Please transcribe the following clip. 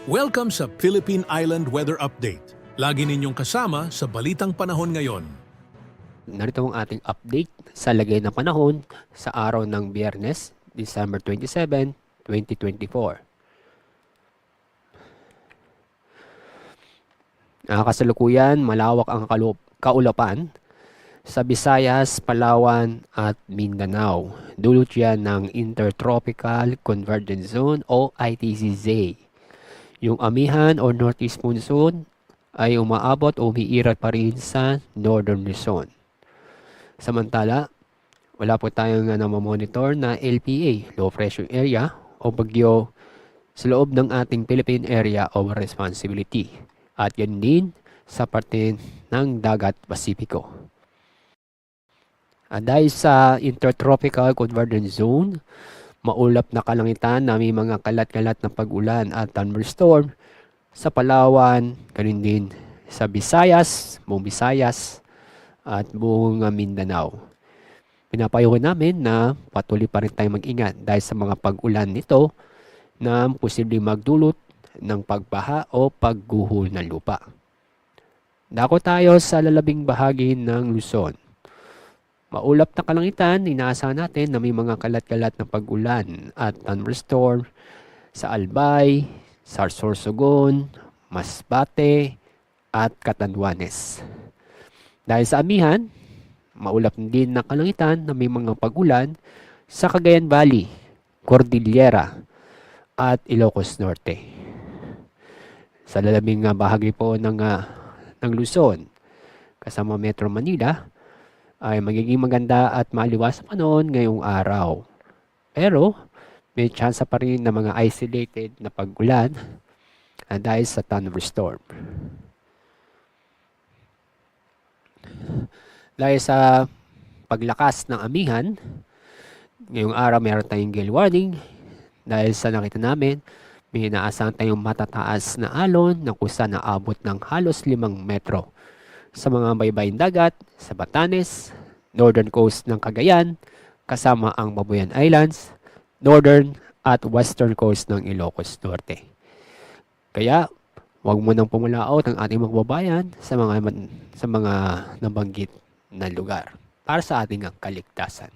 Welcome sa Philippine Island Weather Update. Lagi ninyong kasama sa Balitang Panahon ngayon. Narito ang ating update sa lagay ng panahon sa araw ng Biyernes, December 27, 2024. Kasalukuyan, malawak ang kaulapan sa Visayas, Palawan at Mindanao. Dulot yan ng Intertropical Convergence Zone o ITCZ. Yung amihan o Northeast Monsoon ay umaabot o umiiral pa rin sa Northern Luzon. Samantala, wala po tayong namamonitor na LPA, Low Pressure Area o bagyo sa loob ng ating Philippine Area of Responsibility at yan din sa parte ng Dagat Pasipiko. Dahil sa Intertropical Convergence Zone, maulap na kalangitan na may mga kalat-kalat na pag-ulan at thunderstorm sa Palawan, ganun din sa Visayas, buong Visayas at buong Mindanao. Pinapayuhan namin na patuloy pa rin tayong mag-ingat dahil sa mga pag-ulan nito na posibleng magdulot ng pagbaha o pagguho ng lupa. Dako tayo sa lalabing bahagi ng Luzon. Maulap na kalangitan, inaasahan natin na may mga kalat-kalat na pag-ulan at thunderstorm sa Albay, Sorsogon, Masbate at Catanduanes. Dahil sa amihan, maulap din na kalangitan na may mga pag-ulan sa Cagayan Valley, Cordillera at Ilocos Norte. Sa lalabing bahagi po ng Luzon, kasama Metro Manila, ay magiging maganda at maliwas sa panahon ngayong araw. Pero may chance pa rin na mga isolated na pag-ulan dahil sa thunderstorm. Dahil sa paglakas ng amihan, ngayong araw meron tayong gale warning dahil sa nakita namin may inaasahan tayong matataas na alon na kusa na abot ng halos 5 metro sa mga baybayin dagat sa Batanes, northern coast ng Cagayan, kasama ang Babuyan Islands, northern at western coast ng Ilocos Norte. Kaya, huwag mo nang pumulaot ang ating mga kababayan sa mga nabanggit na lugar para sa ating kaligtasan.